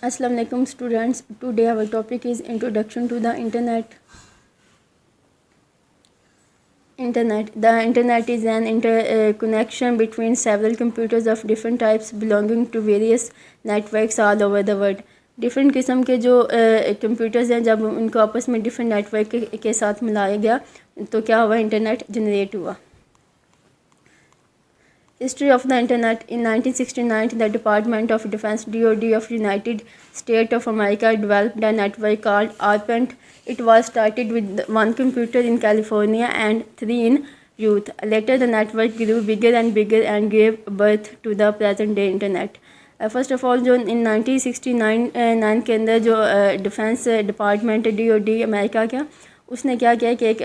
Assalamu alaikum students. Today our topic is introduction to the internet. The internet is an connection between several computers of different types belonging to various networks all over the world. Different قسم کے جو computers ہیں جب ان کو آپس میں different net work کے ساتھ ملایا گیا تو کیا ہوا، انٹرنیٹ جنریٹ ہوا۔ History of the Internet. In 1969, the Department of Defense (DoD) of United States of America developed a network called ARPANET. It was started with one computer in California and 3 in Utah. Later, the network grew bigger and bigger and gave birth to the present-day Internet. First of all جو ان 1969 کے اندر جو defence department DoD امریکہ کا، اس نے کیا کیا کہ ایک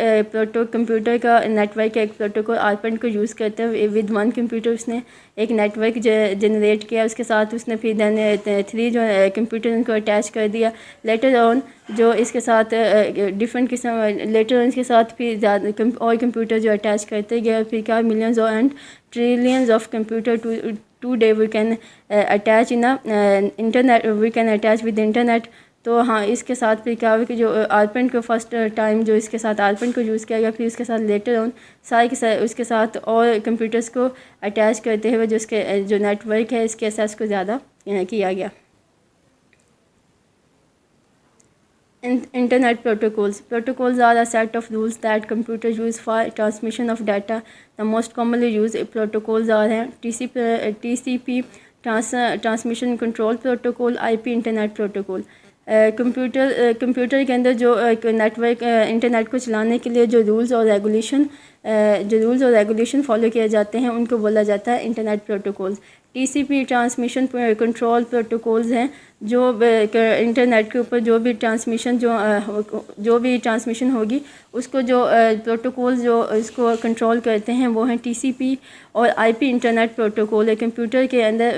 computer کا نیٹ ورک، ایک پروٹوکول ARPANET کو یوز کرتے ہوئے ود ون کمپیوٹر اس نے ایک نیٹ ورک جنریٹ کیا۔ اس کے ساتھ اس نے پھر دین 3 جو کمپیوٹر ان کو اٹیچ کر دیا۔ لیٹر آن جو اس کے ساتھ ڈفرینٹ قسم لیٹر آن اس کے ساتھ پھر زیادہ اور کمپیوٹر جو اٹیچ کرتے گئے، پھر کیا millions and trillions of computer today we can attach in internet, we can attach with the internet. تو ہاں اس کے ساتھ پھر کیا ہوا کہ جو ARPANET کو فرسٹ ٹائم جو اس کے ساتھ ARPANET کو یوز کیا گیا، پھر اس کے ساتھ لیٹر آن سارے کے ساتھ اس کے ساتھ اور کمپیوٹرز کو اٹیچ کرتے ہوئے جو اس کے جو نیٹ ورک ہے اس کے ایکسیس کو زیادہ کیا گیا۔ Internet protocols. Protocols are a set of rules that computers use for transmission of data. The most commonly used protocols are TCP Transmission Control Protocol, IP Internet Protocol. Computer کے اندر جو net work internet کو چلانے کے لیے جو rules اور regulation follow کیے جاتے ہیں ان کو بولا جاتا ہے internet protocols. TCP transmission control protocols ہیں جو انٹرنیٹ کے اوپر جو بھی ٹرانسمیشن ہوگی اس کو جو پروٹوکولز جو اس کو کنٹرول کرتے ہیں وہ ہیں TCP اور IP انٹرنیٹ پروٹوکول ہے۔ کمپیوٹر کے اندر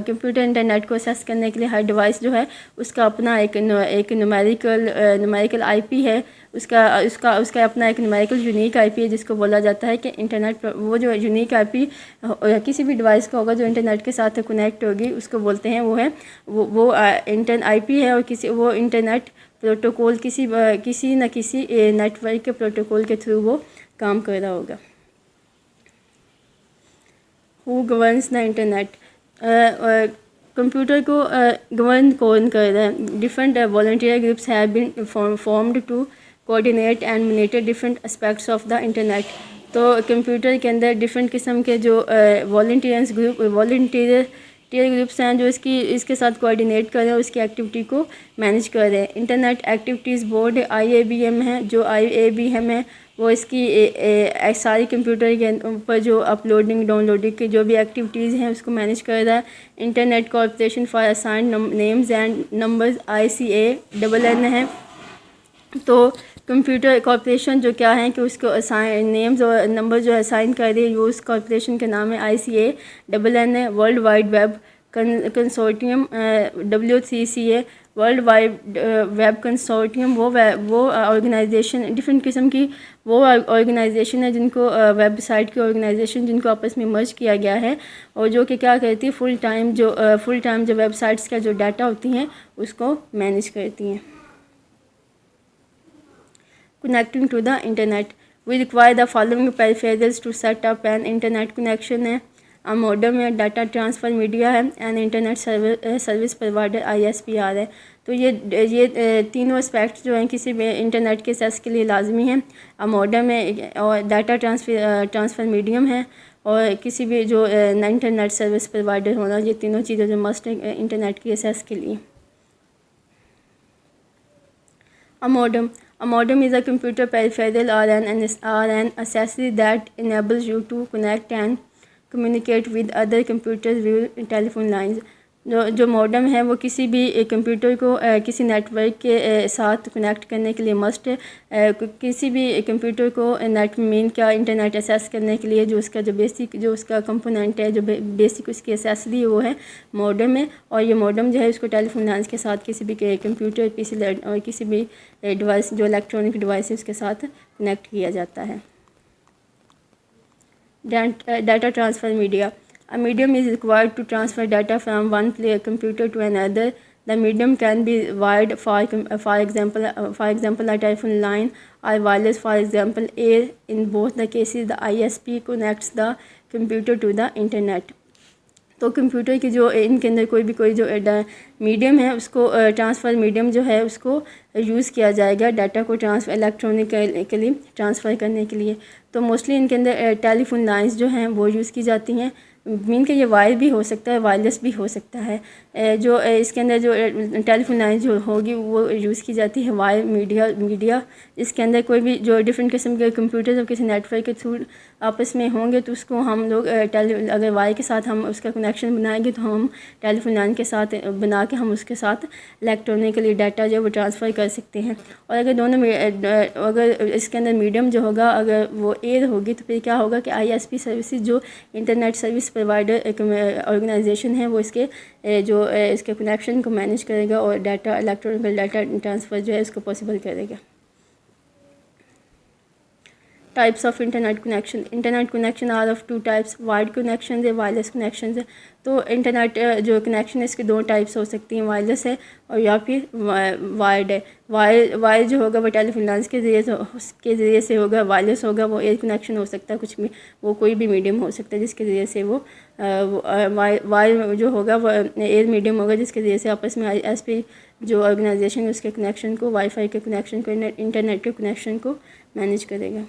کمپیوٹر انٹرنیٹ کو ایکسیس کرنے کے لیے ہر ڈیوائس جو ہے اس کا اپنا ایک نومیریکل IP ہے، اس کا اپنا ایک نومیریکل یونیک IP ہے جس کو بولا جاتا ہے کہ انٹرنیٹ۔ وہ جو یونیک IP کسی بھی ڈیوائس کا ہوگا جو انٹرنیٹ کے ساتھ کنیکٹ ہوگی اس کو بولتے ہیں وہ IP ہے، اور وہ انٹرنیٹ پروٹوکول کسی نہ کسی نیٹ ورک کے پروٹوکول کے تھرو وہ کام کر رہا ہوگا۔ Who governs the internet? Computer کو گورن کون کر رہا ہے؟ Different volunteer groups have been formed to coordinate and monitor different aspects of the internet. تو کمپیوٹر کے اندر ڈفرینٹ قسم کے جو volunteer گروپس ہیں جو اس کے ساتھ کوآرڈینیٹ کر رہے ہیں، اس کی ایکٹیویٹی کو مینیج کر رہے ہیں۔ انٹرنیٹ ایکٹیویٹیز بورڈ IABM ہے، جو IABM ہے وہ اس کی ساری کمپیوٹر کے اوپر جو اپلوڈنگ ڈاؤن لوڈنگ کی جو بھی ایکٹیویٹیز ہیں اس کو مینیج کر رہا ہے۔ Internet corporation for assigned names and numbers ICANN ہے۔ تو کمپیوٹر کارپوریشن جو کیا ہے کہ اس کو نیمز اور نمبر جو اسائن کر رہی ہے وہ اس کارپوریشن کے نام ہے ICANN ہے۔ World wide web consortium WCCA world wide web consortium وہ آرگنائزیشن ڈفرینٹ قسم کی وہ آرگنائزیشن ہے جن کو ویب سائٹ کی آرگنائزیشن جن کو آپس میں مرج کیا گیا ہے، اور جو کہ کیا کرتی ہے فل ٹائم جو ویب سائٹس کا جو ڈیٹا ہوتی ہیں اس کو مینیج کرتی ہیں۔ Connecting to the internet. We require the following peripherals to set up an internet connection ہے۔ A modem ہے، ڈیٹا ٹرانسفر میڈیا ہے، and internet service provider ISPR ہے۔ تو یہ تینوں اسپیکٹس جو ہیں کسی بھی انٹرنیٹ کے ایکسیس کے لیے لازمی ہیں۔ modem ہے اور ڈیٹا ٹرانسفر میڈیم ہے اور کسی بھی جو انٹرنیٹ سروس پرووائڈر ہونا، یہ تینوں چیزیں جو مسٹ ہیں انٹرنیٹ کی ایکسیس کے لیے۔ A modem is a computer peripheral or an accessory that enables you to connect and communicate with other computers via telephone lines. جو ماڈم ہے وہ کسی بھی کمپیوٹر کو کسی نیٹ ورک کے ساتھ کنیکٹ کرنے کے لیے مسٹ ہے۔ کسی بھی کمپیوٹر کو نیٹ مین کا انٹرنیٹ ایکسیس کرنے کے لیے جو اس کا بیسک جو اس کا کمپوننٹ ہے، جو بیسک اس کی ایکسیسری ہے وہ ہے ماڈم ہے، اور یہ ماڈم جو ہے اس کو ٹیلی فون لائنس کے ساتھ کسی بھی کمپیوٹر PC اور کسی بھی ڈیوائس جو الیکٹرانک ڈیوائس ہے اس کے ساتھ کنیکٹ کیا جاتا ہے۔ Data transfer media. A medium is required to transfer data from one computer to another. The medium can be wired, for example, a telephone line, or wireless, for example, air. In both the cases, the ISP connects the computer to the internet. تو computer کی جو ان کے اندر کوئی جو medium ہے اس کو transfer medium جو ہے اس کو یوز کیا جائے گا ڈاٹا کو الیکٹرانکلی ٹرانسفر کرنے کے لیے. تو موسٹلی ان کے اندر ٹیلی فون لائنس جو ہیں وہ یوز کی جاتی ہیں. مین کہ یہ وائر بھی ہو سکتا ہے, وائرلیس بھی ہو سکتا ہے. جو اس کے اندر جو ٹیلی فون لائن جو ہوگی وہ یوز کی جاتی ہے وائر میڈیا. اس کے اندر کوئی بھی جو ڈفرینٹ قسم کے کمپیوٹر اور کسی نیٹ ورک کے تھرو آپس میں ہوں گے تو اس کو ہم لوگ اگر وائر کے ساتھ ہم اس کا کنیکشن بنائیں گے تو ہم ٹیلی فون لائن کے ساتھ بنا کے ہم اس کے ساتھ الیکٹرانکلی ڈاٹا جو ہے وہ ٹرانسفر کر سکتے ہیں. اور اگر دونوں میں اگر اس کے اندر میڈیم جو ہوگا اگر وہ ایئر ہوگی تو پھر کیا ہوگا کہ ISP سروسز جو انٹرنیٹ سروس پرووائڈر آرگنائزیشن ہے وہ اس کے جو اس کے کنیکشن کو مینیج کرے گا اور ڈاٹا الیکٹرانک ڈاٹا ٹرانسفر جو ہے اس کو پاسبل کرے گا. Types of internet connection. Internet connection are of two types, wired connections ہے, وائرلیس کنیکشنز ہے. تو انٹرنیٹ جو کنیکشن ہے اس کے دو ٹائپس ہو سکتی ہیں, وائرلیس ہے اور یا پھر وائرڈ ہے. وائر جو ہوگا وہ ٹیلی فون لائنس کے ذریعے سے ہوگا. وائرلیس ہوگا وہ ایئر کنیکشن ہو سکتا ہے, کچھ بھی وہ کوئی بھی میڈیم ہو سکتا ہے جس کے ذریعے سے وہ وائر جو ہوگا وہ ایئر میڈیم ہوگا جس کے ذریعے سے آپس میں ISP جو آرگنائزیشن اس کے کنیکشن کو وائی فائی کے کنیکشن کو انٹرنیٹ کے کنیکشن کو مینیج کرے گا.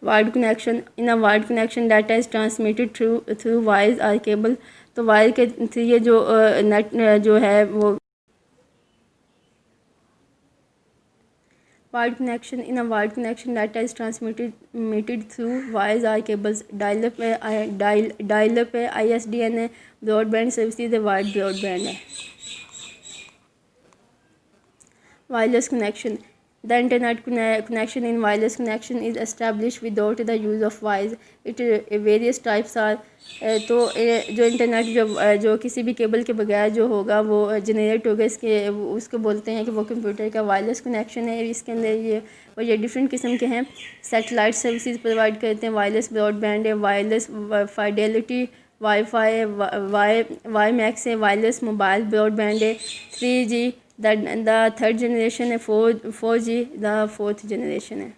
Wired connection. In a wired connection, data is transmitted through wires or cable. تو وائر کے ذریعے جو نیٹ جو ہے وہ wired connection. In a wired connection, data is transmitted through wires or cables. Dial-up ہے, ISDN ہے, broadband services ہے, wired broadband ہے. Wireless connection. The internet connection in wireless connection is established without the use of wires. It various types are. تو جو internet جو کسی بھی cable کے بغیر جو ہوگا وہ جنریٹ ہوگا اس کو بولتے ہیں کہ وہ کمپیوٹر کا وائرلیس کنیکشن ہے. اس کے اندر یہ ڈفرینٹ قسم کے ہیں. سیٹلائٹ سروسز پرووائڈ کرتے ہیں, وائرلیس براڈ بینڈ ہے, وائرلیس فائیڈیلٹی وائی فائی ہے, وائی میکس ہے, وائرلیس موبائل براڈ بینڈ ہے, 3G the third generation ہے, 4G the fourth generation ہے.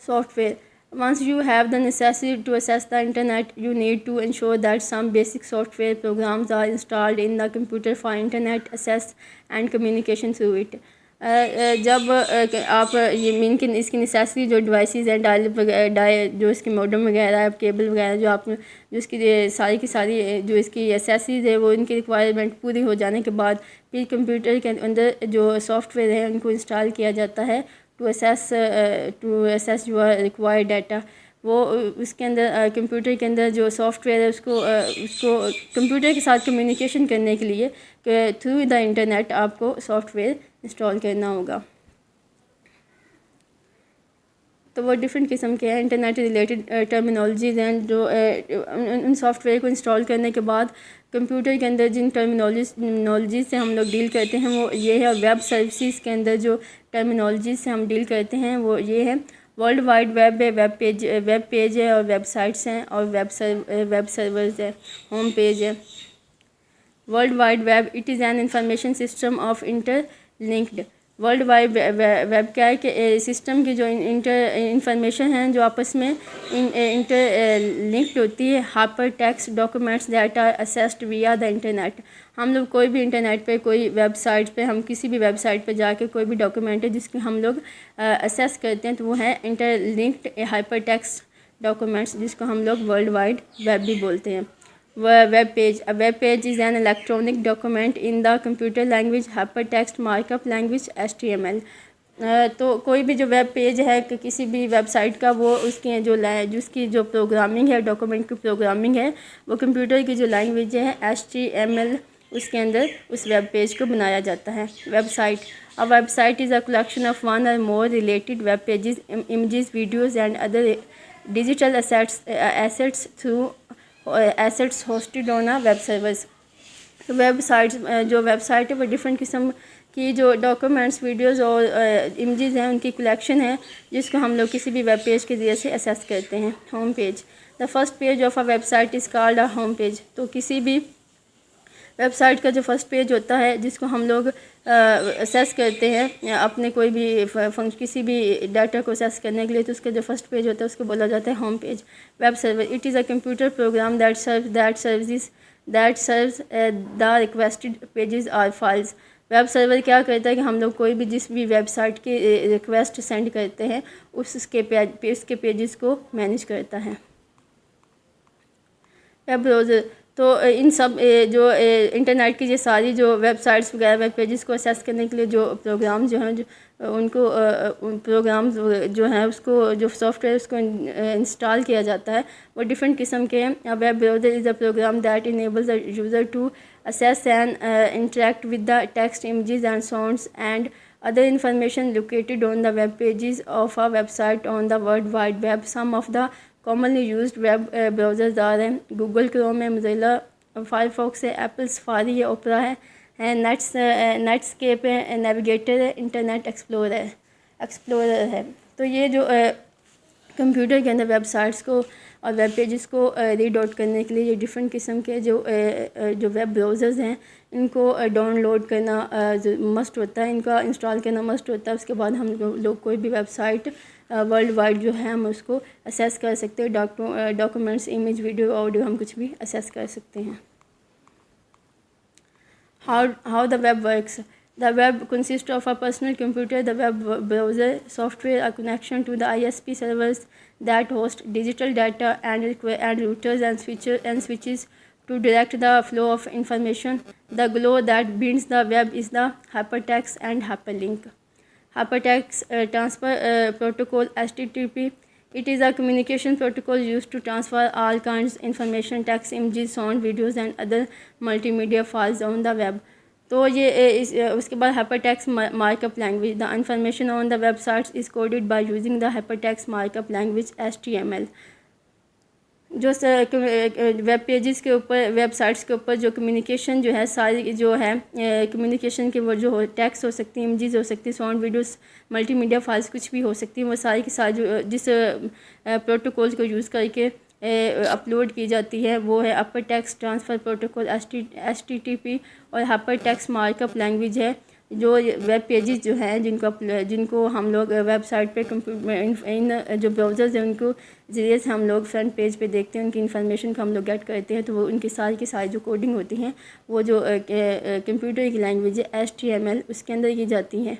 Software. Once you have the necessity to access the internet, you need to ensure that some basic software programs are installed in the computer for internet access and communication through it. جب آپ یہ مین کہ اس کی necessary جو devices ہیں جو اس کے modem وغیرہ کیبل وغیرہ جو آپ جو اس کی ساری کی ساری جو اس کی ایسیسریز ہے وہ ان کی ریکوائرمنٹ پوری ہو جانے کے بعد پھر کمپیوٹر کے اندر جو سافٹ ویئر ہے ان کو انسٹال کیا جاتا ہے ٹو ایسیس جو ریکوائرڈ ڈاٹا. وہ اس کے اندر کمپیوٹر کے اندر جو سافٹ ویئر ہے اس کو کمپیوٹر کے ساتھ کمیونیکیشن کرنے کے لیے کہ تھرو دا انٹرنیٹ آپ کو سافٹ ویئر انسٹال کرنا ہوگا. تو وہ ڈفرینٹ قسم کے ہیں انٹرنیٹ ریلیٹڈ ٹرمینالوجیز ہیں جو ان سافٹ ویئر کو انسٹال کرنے کے بعد کمپیوٹر کے اندر جن ٹرمینالوجیز سے ہم لوگ ڈیل کرتے ہیں وہ یہ ہے. ویب سروسز کے اندر جو ٹرمینالوجیز سے ہم ڈیل کرتے ہیں وہ یہ ہے. ورلڈ وائڈ ویب ہے, ویب پیج ہے اور ویب سائٹس ہیں اور ویب سرورز ہے, ہوم پیج ہے. World wide web it is an information system of interlinked. World wide web کیا ہے کہ سسٹم کی جو انفارمیشن ہیں جو آپس میں انٹر لنکڈ ہوتی ہے. Hypertext documents that are accessed via the internet. ہم لوگ کوئی بھی انٹرنیٹ پہ کوئی ویب سائٹ پہ ہم کسی بھی ویب سائٹ پہ جا کے کوئی بھی ڈاکومنٹ ہے جس کو ہم لوگ اسیس کرتے ہیں تو وہ ہے interlinked hypertext documents جس کو ہم لوگ ورلڈ وائڈ ویب بھی بولتے ہیں. Web page. Web page is an electronic document in the computer language hyper text mark up language HTML. تو کوئی بھی جو ویب پیج ہے کہ کسی بھی ویب سائٹ کا وہ اس کی جس کی جو پروگرامنگ ہے ڈاکومنٹ کی پروگرامنگ ہے وہ کمپیوٹر کی جو لینگویج ہے HTML اس کے اندر اس ویب پیج کو بنایا جاتا ہے. Website. A website is a collection of one or more related web pages, images, videos and other digital assets through assets hosted on a web servers. Web sites جو web site ہے وہ different قسم کی جو documents videos اور images ہیں ان کی collection ہے جس کو ہم لوگ کسی بھی ویب پیج کے ذریعے سے ایکسیس کرتے ہیں. Home page. The first page of a website is called a home page. تو کسی بھی ویب سائٹ کا جو فرسٹ پیج ہوتا ہے جس کو ہم لوگ اسیس کرتے ہیں اپنے کوئی بھی کسی بھی ڈاٹا کو اسیس کرنے کے لیے، تو اس کا جو فرسٹ پیج ہوتا ہے اس کو بولا جاتا ہے home page. Web server it is a computer program that serves the requested pages اور فائلز. ویب سرور کیا کرتا ہے کہ ہم لوگ کوئی بھی جس بھی ویب سائٹ کی ریکویسٹ سینڈ کرتے ہیں اس کے پیجز کو مینیج کرتا ہے. ویب براؤزر تو ان سب جو انٹرنیٹ کی یہ ساری جو ویب سائٹس وغیرہ ویب پیجز کو اسیس کرنے کے لیے جو پروگرام جو ہیں ان کو پروگرامز جو ہیں اس کو جو سافٹ ویئر اس کو انسٹال کیا جاتا ہے وہ ڈفرینٹ قسم کے ہیں. Web browser is a program that enables the user to assess and interact with the text, images and sounds and other information located on the web pages of a website on the World Wide Web. Some of the commonly used web browsers are Google Chrome ہے, Mozilla Firefox ہے, Apple Safari ہے, Opera ہے, Netscape ہے, Navigator ہے, Internet Explorer ہے. تو یہ جو کمپیوٹر کے اندر ویب سائٹس کو اور ویب پیجز کو ریڈ آؤٹ کرنے کے لیے یہ ڈفرینٹ قسم کے جو ویب براؤزرز ہیں ان کو ڈاؤن لوڈ کرنا مسٹ ہوتا ہے، ان کا انسٹال کرنا مسٹ ہوتا ہے. اس کے بعد ہم لوگ کوئی بھی ویب سائٹ ورلڈ وائڈ جو ہے ہم اس کو اسیس کر سکتے ہیں. ڈاکومنٹس، امیج، ویڈیو، آڈیو ہم کچھ بھی اسیس کر سکتے ہیں. How the web works. The web consists of a personal computer, the web browser software, a connection to the ISP servers that host digital data, and routers and switches to direct the flow of information. The glue that binds the web is the hypertext and hyperlink. Hypertext transfer protocol HTTP. It is a communication protocol used to transfer all kinds of information, text, images, sound, videos and other multimedia files on the web. تو یہ اس کے بعد hyper text mark up language. The information on the web sites is coded by using the hyper text mark up language HTML. جو web pages کے اوپر web sites کے اوپر جو کمیونیکیشن جو ہے ساری جو ہے کمیونیکیشن کے وہ جو ٹیکسٹ ہو سکتی ہیں، امیجز ہو سکتی ہیں، sound, videos, multi media files کچھ بھی ہو سکتی ہیں، وہ ساری کی ساری جو جس پروٹوکول کو یوز کر کے اپلوڈ کی جاتی ہے وہ ہے اپر ٹیکسٹ ٹرانسفر پروٹوکول HTTP. اور hyper text mark up language ہے جو ویب پیجز جو ہیں جن کو ہم لوگ ویب سائٹ پہ ان جو براؤزرز ہیں ان کو ذریعے سے ہم لوگ فرنٹ پیج پہ دیکھتے ہیں، ان کی انفارمیشن کو ہم لوگ گیٹ کرتے ہیں، تو وہ ان کی ساری جو کوڈنگ ہوتی ہیں وہ جو کمپیوٹر کی لینگویج ہے HTML اس کے اندر کی جاتی ہیں.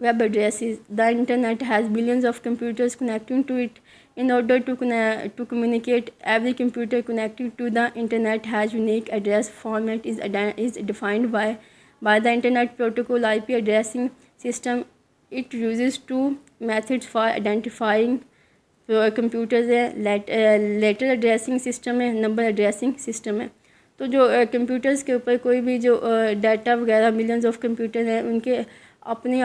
Web addresses. The internet has billions of computers connecting to it. In order to communicate, every computer connected to the internet has unique address. Format is defined by the Internet Protocol IP addressing system. It uses two methods for identifying computers. Letter addressing system ہے، number addressing system ہے. تو جو computers کے اوپر کوئی بھی جو data وغیرہ ملینز آف کمپیوٹر ہیں ان کے اپنے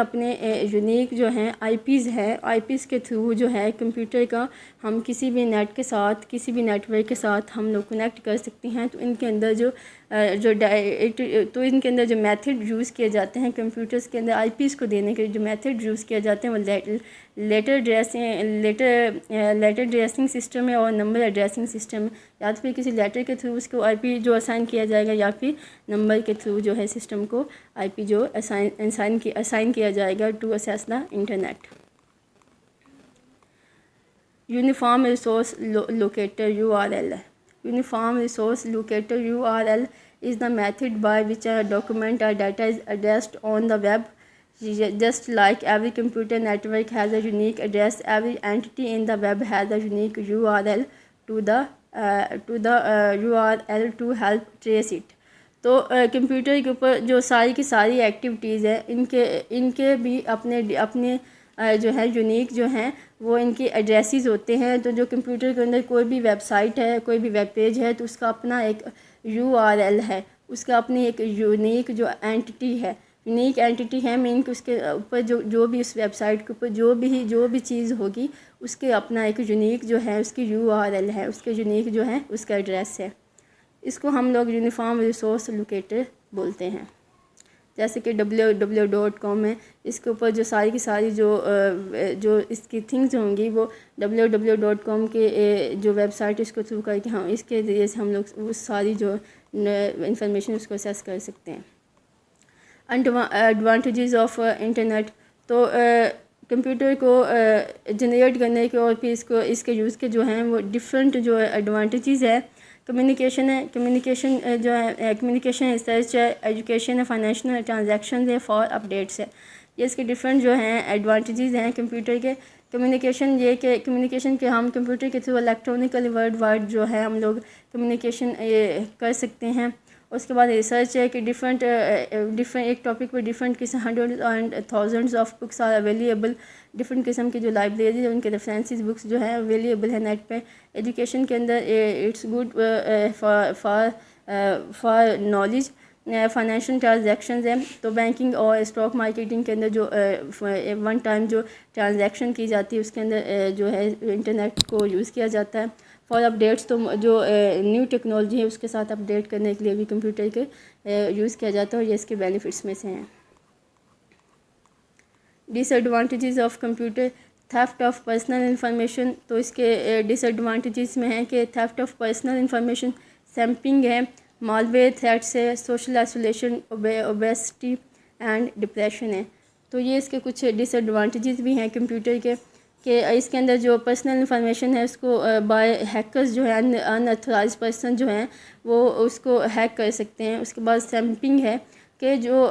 یونیک جو ہیں آئی پیز ہیں. آئی پیز کے تھرو جو ہے کمپیوٹر کا ہم کسی بھی نیٹ کے ساتھ کسی بھی نیٹ ورک کے ساتھ ہم لوگ کنیکٹ کر سکتے ہیں. تو ان کے اندر ان کے اندر جو میتھڈ یوز کیے جاتے ہیں کمپیوٹرز کے اندر آئی پیز کو دینے کے جو میتھڈ یوز کیے جاتے ہیں وہ لیٹر ایڈریسنگ سسٹم ہے اور نمبر ایڈریسنگ سسٹم ہے. یا تو پھر کسی لیٹر کے تھرو اس کو آئی پی جو اسائن کیا جائے گا یا پھر نمبر کے تھرو جو ہے سسٹم کو آئی پی جو اسائن کیا جائے گا to access the internet. Uniform resource locator URL. Uniform resource locator URL is the method by which a document or data is addressed on the web. Just like every computer network has a unique address, every entity in the web has a unique URL to the URL to help trace it. تو computer کے اوپر جو ساری کی ساری activities ہیں ان کے بھی اپنے جو ہے یونیک جو ہیں وہ ان کی ایڈریسز ہوتے ہیں. تو جو کمپیوٹر کے اندر کوئی بھی ویب سائٹ ہے، کوئی بھی ویب پیج ہے تو اس کا اپنا ایک URL ہے، اس کا اپنی ایک یونیک جو اینٹی ہے مین کہ اس کے اوپر جو بھی اس ویب سائٹ کے اوپر جو بھی چیز ہوگی اس کے اپنا ایک یونیک جو ہے اس کی URL ہے، اس کے یونیک جو ہے اس کا ایڈریس ہے. اس کو ہم لوگ یونیفارم ریسورس لوکیٹر بولتے ہیں. جیسے کہ www.com ہے، اس کے اوپر جو ساری کی ساری جو اس کی تھنگز ہوں گی وہ www.com کے جو ویب سائٹ اس کو تھرو کر کے ہم اس کے ذریعے سے ہم لوگ وہ ساری جو انفارمیشن اس کو ایکسیس کر سکتے ہیں۔ ایڈوانٹیجز آف انٹرنیٹ، تو کمپیوٹر کو جنریٹ کرنے کے اور پھر اس کے یوز کے جو ہیں وہ ڈفرینٹ جو ایڈوانٹیجز ہے۔ کمیونیکیشن ہے، کمیونیکیشن جو ہے کمیونیکیشن ریسرچ ہے، ایجوکیشن ہے، فائنینشیل ٹرانزیکشنز ہے، فار اپڈیٹس ہے۔ یہ اس کے ڈفرینٹ جو ہیں ایڈوانٹیجز ہیں کمپیوٹر کے۔ کمیونیکیشن یہ کہ کمیونیکیشن کے ہم کمپیوٹر کے تھرو الیکٹرانکلی ورلڈ وائڈ جو ہے ہم لوگ کمیونیکیشن کر سکتے ہیں۔ اس کے بعد ریسرچ ہے کہ ڈفرینٹ ایک ٹاپک پہ ڈفرینٹ قسم hundred and thousands of books are available, different قسم کی جو لائبریریز ان کے ریفرنسز بکس جو ہیں اویلیبل ہے نیٹ پہ۔ ایجوکیشن کے اندر it's good for knowledge. Financial transactions ہیں، تو بینکنگ اور اسٹاک مارکیٹنگ کے اندر جو ون ٹائم جو ٹرانزیکشن کی جاتی ہے اس کے اندر جو ہے انٹرنیٹ کو یوز کیا جاتا ہے۔ فار اپڈیٹس، تو جو نیو ٹیکنالوجی ہے اس کے ساتھ اپڈیٹ کرنے کے لیے بھی کمپیوٹر کے یوز کیا جاتا ہے، اور یہ اس کے بینیفٹس میں سے ہیں۔ Disadvantages of computer, theft of personal information, تو اس کے ڈس ایڈوانٹیجز میں ہیں کہ تھیفٹ آف پرسنل انفارمیشن، سیمپنگ ہے، مالویئر تھریٹس ہے، social isolation, obesity and depression ہے۔ تو یہ اس کے کچھ ڈس ایڈوانٹیجز بھی ہیں کمپیوٹر کے، کہ اس کے اندر جو پرسنل انفارمیشن ہے اس کو بائی ہیکرز جو ہے ان اتھورائز پرسن جو ہیں وہ اس کو ہیک کر سکتے ہیں۔ اس کے بعد سیمپنگ ہے کہ جو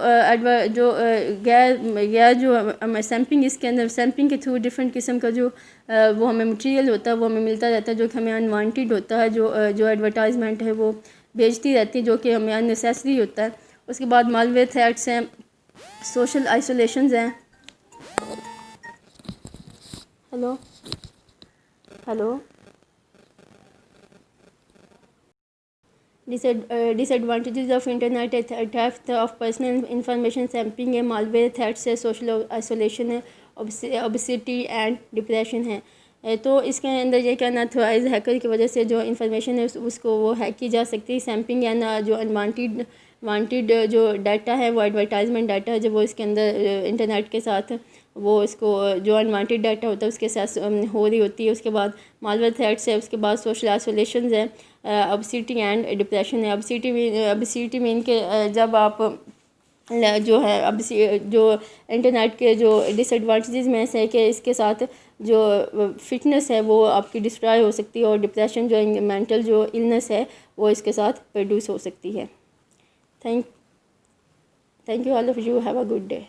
غیر جو سیمپنگ، اس کے اندر سیمپنگ کے تھرو ڈفرینٹ قسم کا جو وہ ہمیں مٹیریل ہوتا ہے وہ ہمیں ملتا رہتا ہے جو کہ ہمیں انوانٹیڈ ہوتا ہے، جو ایڈورٹائزمنٹ ہے وہ بھیجتی رہتی ہے جو کہ ہمیں ان نیسیسری ہوتا ہے۔ اس کے بعد مالویئر تھریٹس ہیں، سوشل آئسولیشنز ہیں۔ Hello disadvantages of internet ہے، تھیفٹ آف پرسنل انفارمیشن، سیمپنگ ہے، مالویئر تھریٹس ہے، سوشل آئسولیشن ہے، اوبیسٹی اینڈ ڈپریشن ہے۔ تو اس کے اندر یہ کہ اناتھورائز ہیکر کی وجہ سے جو انفارمیشن ہے اس کو وہ ہیک کی جا سکتی ہے۔ سیمپنگ ہے جو وانٹیڈ جو ڈیٹا ہے وہ ایڈورٹائزمنٹ ڈیٹا ہے جب وہ اس کے اندر انٹرنیٹ کے ساتھ وہ اس کو جو انوانٹیڈ ڈیٹا ہوتا ہے اس کے ساتھ ہو رہی ہوتی ہے۔ اس کے بعد مالویئر تھریٹس ہے، اس کے بعد سوشل آئسولیشنز ہے، اوبیسٹی اینڈ ڈپریشن ہے۔ اوبیسٹی مین کہ جب آپ جو ہے جو انٹرنیٹ کے جو ڈس ایڈوانٹیجز میں سے ہے کہ اس کے ساتھ جو فٹنس ہے وہ آپ کی ڈسٹرائے ہو سکتی ہے، اور ڈپریشن جو مینٹل جو النس ہے وہ اس کے ساتھ پروڈیوس ہو سکتی ہے۔ Thank you all of you, have a good day.